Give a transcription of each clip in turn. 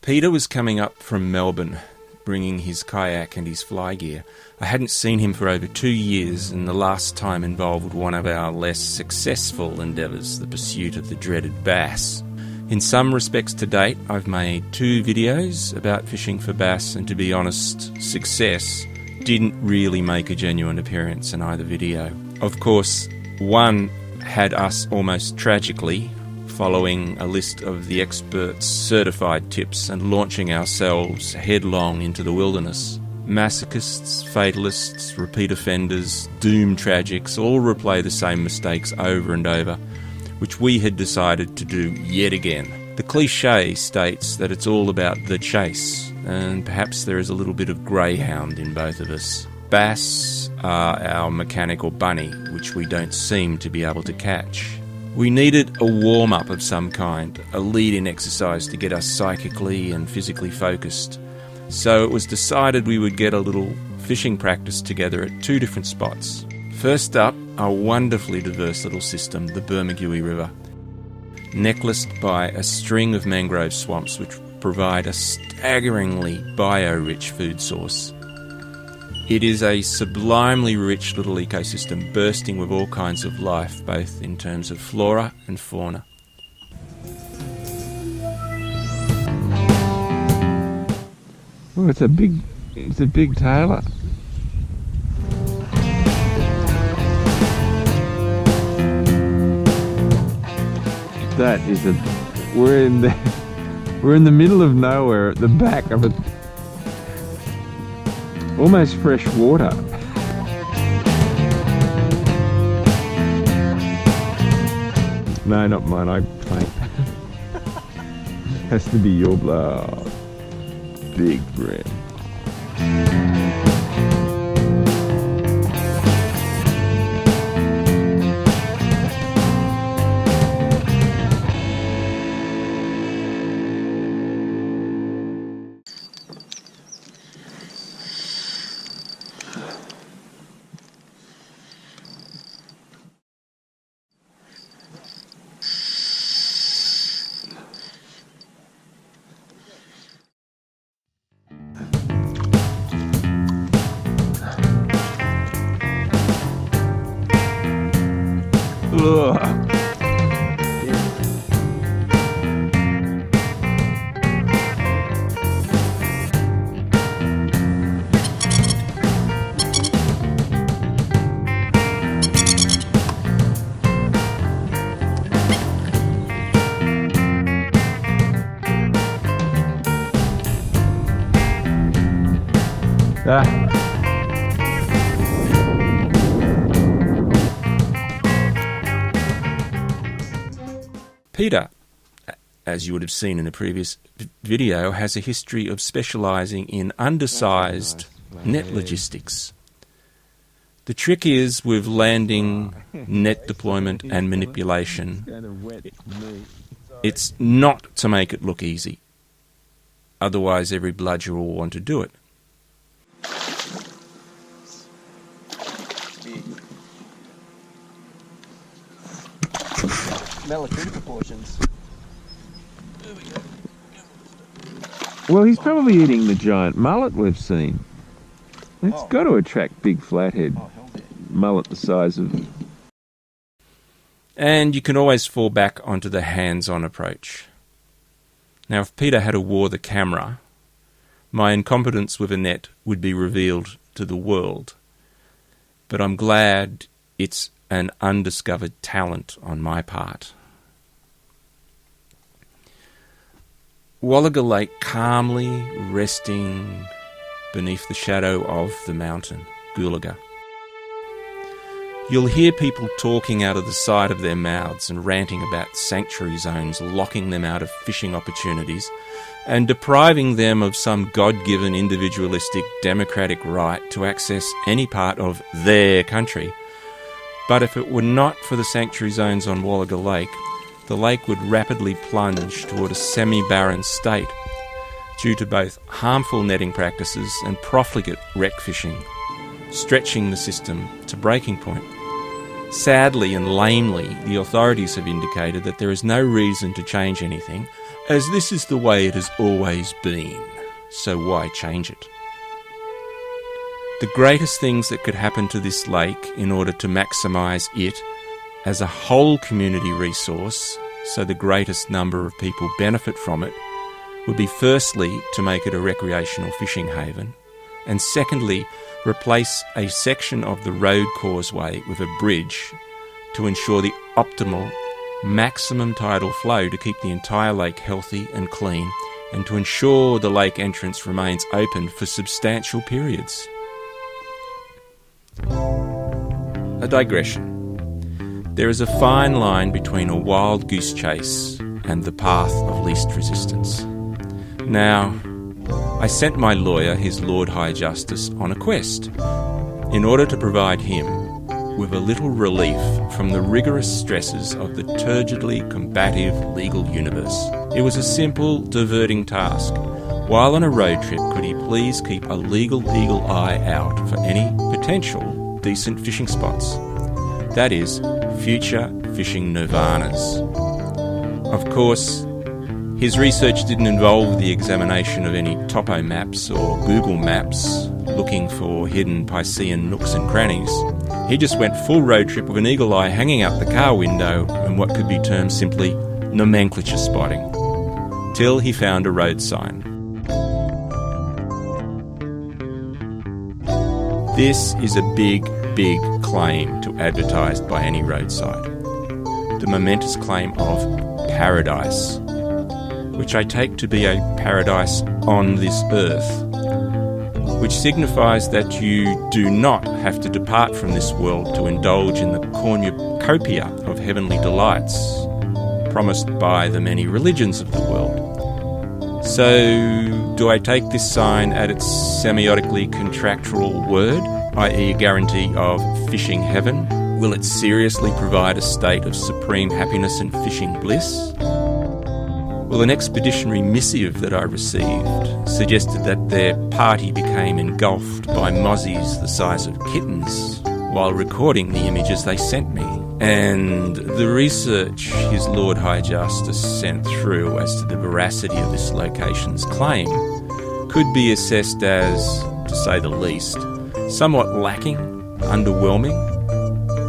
Peter was coming up from Melbourne, bringing his kayak and his fly gear. I hadn't seen him for over 2 years, and the last time involved one of our less successful endeavours, the pursuit of the dreaded bass. In some respects to date, I've made 2 videos about fishing for bass, and to be honest, success didn't really make a genuine appearance in either video. Of course, one had us almost tragically following a list of the experts' certified tips and launching ourselves headlong into the wilderness. Masochists, fatalists, repeat offenders, doomed tragics all replay the same mistakes over and over, which we had decided to do yet again. The cliché states that it's all about the chase, and perhaps there is a little bit of greyhound in both of us. Bass are our mechanical bunny, which we don't seem to be able to catch. We needed a warm-up of some kind, a lead-in exercise to get us psychically and physically focused. So it was decided we would get a little fishing practice together at 2 different spots. First up, our wonderfully diverse little system, the Bermagui River, necklaced by a string of mangrove swamps which provide a staggeringly bio-rich food source. It is a sublimely rich little ecosystem bursting with all kinds of life, both in terms of flora and fauna. Oh, it's a big tailor. That is we're in the middle of nowhere at the back of almost fresh water. No, not mine, I claim. Has to be your blood. Big bread. Peter, as you would have seen in the previous video, has a history of specialising in undersized net logistics. The trick is with landing, net deployment and manipulation. It's not to make it look easy. Otherwise every bludger will want to do it. Malacrita proportions. Well, he's probably eating the giant mullet we've seen. It's got to attract big flathead mullet the size of... And you can always fall back onto the hands-on approach. Now, if Peter had wore the camera, my incompetence with a net would be revealed to the world. But I'm glad it's an undiscovered talent on my part. Wallaga Lake calmly resting beneath the shadow of the mountain, Goolaga. You'll hear people talking out of the side of their mouths and ranting about sanctuary zones, locking them out of fishing opportunities and depriving them of some God-given individualistic democratic right to access any part of their country. But if it were not for the sanctuary zones on Wallaga Lake, the lake would rapidly plunge toward a semi-barren state due to both harmful netting practices and profligate wreck fishing, stretching the system to breaking point. Sadly and lamely, the authorities have indicated that there is no reason to change anything, as this is the way it has always been, so why change it? The greatest things that could happen to this lake in order to maximise it as a whole community resource, so the greatest number of people benefit from it, would be firstly to make it a recreational fishing haven, and secondly replace a section of the road causeway with a bridge to ensure the optimal maximum tidal flow to keep the entire lake healthy and clean, and to ensure the lake entrance remains open for substantial periods. A digression. There is a fine line between a wild goose chase and the path of least resistance. Now, I sent my lawyer, his Lord High Justice, on a quest in order to provide him with a little relief from the rigorous stresses of the turgidly combative legal universe. It was a simple, diverting task. While on a road trip, could he please keep a legal eagle eye out for any potential decent fishing spots? That is, future fishing nirvanas. Of course, his research didn't involve the examination of any topo maps or Google Maps looking for hidden Piscean nooks and crannies. He just went full road trip with an eagle eye hanging out the car window and what could be termed simply nomenclature spotting, till he found a road sign. This is a big claim to advertised by any roadside. The momentous claim of paradise, which I take to be a paradise on this earth, which signifies that you do not have to depart from this world to indulge in the cornucopia of heavenly delights promised by the many religions of the world. So, do I take this sign at its semiotically contractual word, i.e. a guarantee of fishing heaven? Will it seriously provide a state of supreme happiness and fishing bliss? Well, an expeditionary missive that I received suggested that their party became engulfed by mozzies the size of kittens while recording the images they sent me. And the research His Lord High Justice sent through as to the veracity of this location's claim could be assessed as, to say the least, somewhat lacking, underwhelming,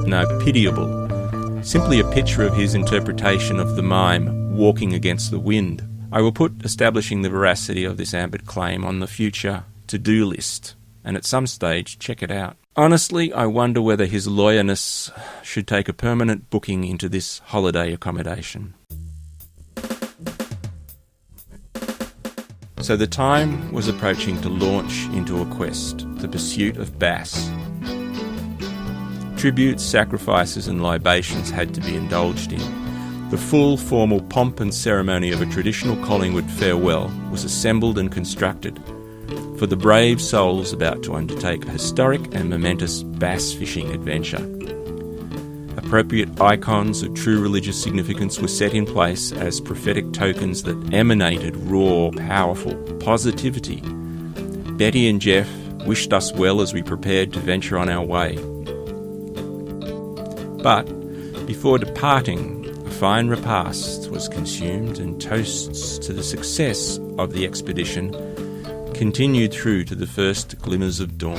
no, pitiable. Simply a picture of his interpretation of the mime walking against the wind. I will put establishing the veracity of this ambit claim on the future to-do list, and at some stage check it out. Honestly, I wonder whether his lawyerness should take a permanent booking into this holiday accommodation. So the time was approaching to launch into a quest, the pursuit of bass. Tributes, sacrifices and libations had to be indulged in. The full formal pomp and ceremony of a traditional Collingwood farewell was assembled and constructed for the brave souls about to undertake a historic and momentous bass fishing adventure. Appropriate icons of true religious significance were set in place as prophetic tokens that emanated raw, powerful positivity. Betty and Jeff wished us well as we prepared to venture on our way. But before departing, a fine repast was consumed and toasts to the success of the expedition continued through to the first glimmers of dawn.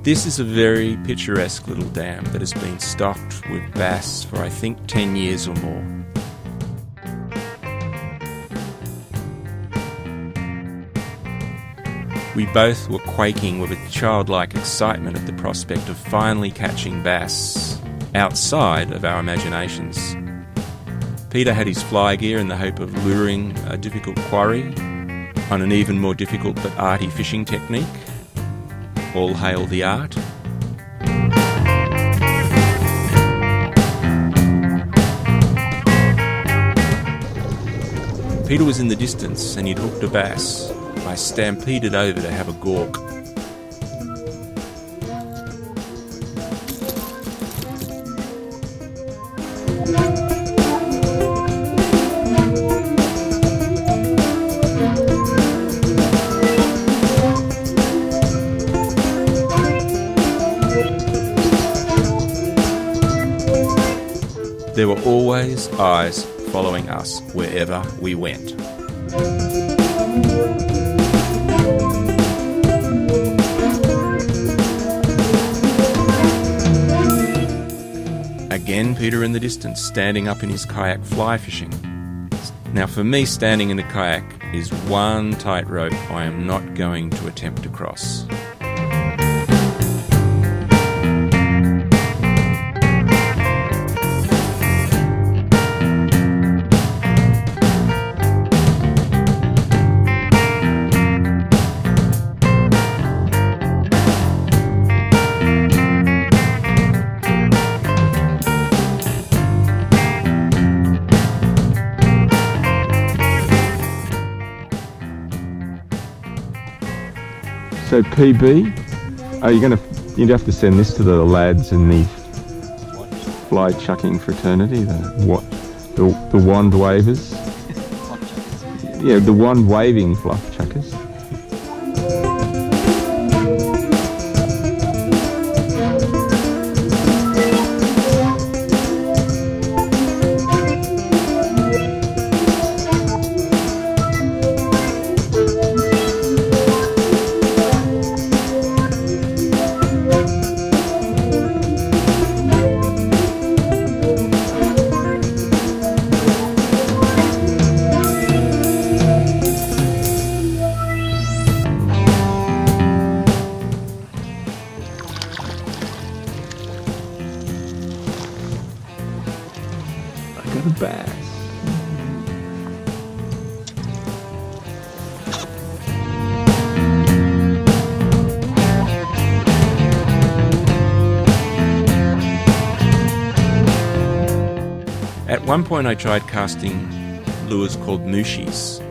This is a very picturesque little dam that has been stocked with bass for I think 10 years or more. We both were quaking with a childlike excitement at the prospect of finally catching bass outside of our imaginations. Peter had his fly gear in the hope of luring a difficult quarry on an even more difficult but arty fishing technique. All hail the art. Peter was in the distance and he'd hooked a bass. I stampeded over to have a gawk. There were always eyes following us wherever we went. Again, Peter in the distance, standing up in his kayak fly fishing. Now for me, standing in a kayak is one tightrope I am not going to attempt to cross. So PB, you'd have to send this to the lads in the fly chucking fraternity, the wand wavers. Yeah, the wand waving fluff chuckers. Got a bass. At one point I tried casting lures called mushis.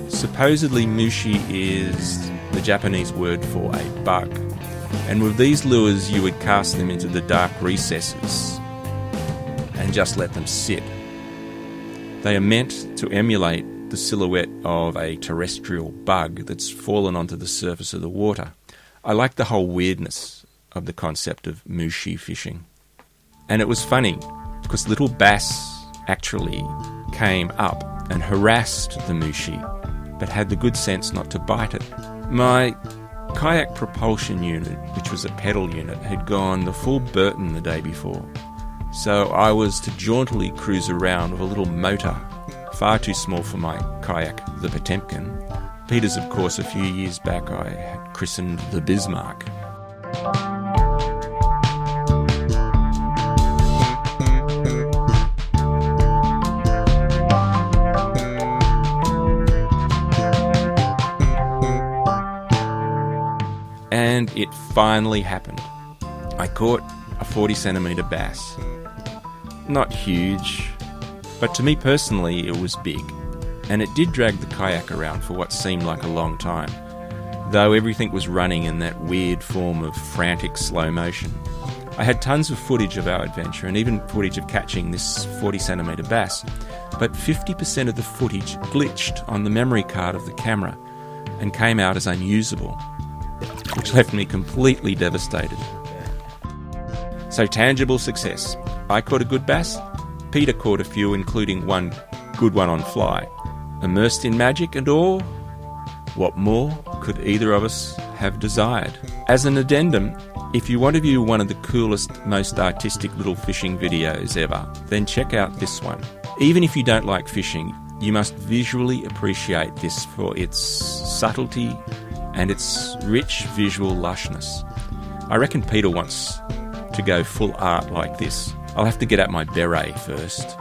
Supposedly mushi is the Japanese word for a bug. And with these lures you would cast them into the dark recesses and just let them sit. They are meant to emulate the silhouette of a terrestrial bug that's fallen onto the surface of the water. I like the whole weirdness of the concept of mushi fishing. And it was funny, because little bass actually came up and harassed the mushi, but had the good sense not to bite it. My kayak propulsion unit, which was a pedal unit, had gone the full Burton the day before. So I was to jauntily cruise around with a little motor, far too small for my kayak, the Potemkin. Peter's, of course, a few years back I had christened the Bismarck. And it finally happened. I caught a 40-centimetre bass. Not huge, but to me personally it was big, and it did drag the kayak around for what seemed like a long time, though everything was running in that weird form of frantic slow motion. I had tons of footage of our adventure and even footage of catching this 40-centimetre bass, but 50% of the footage glitched on the memory card of the camera and came out as unusable, which left me completely devastated. So tangible success. I caught a good bass, Peter caught a few, including one good one on fly. Immersed in magic and awe, what more could either of us have desired? As an addendum, if you want to view one of the coolest, most artistic little fishing videos ever, then check out this one. Even if you don't like fishing, you must visually appreciate this for its subtlety and its rich visual lushness. I reckon Peter wants to go full art like this. I'll have to get out my beret first.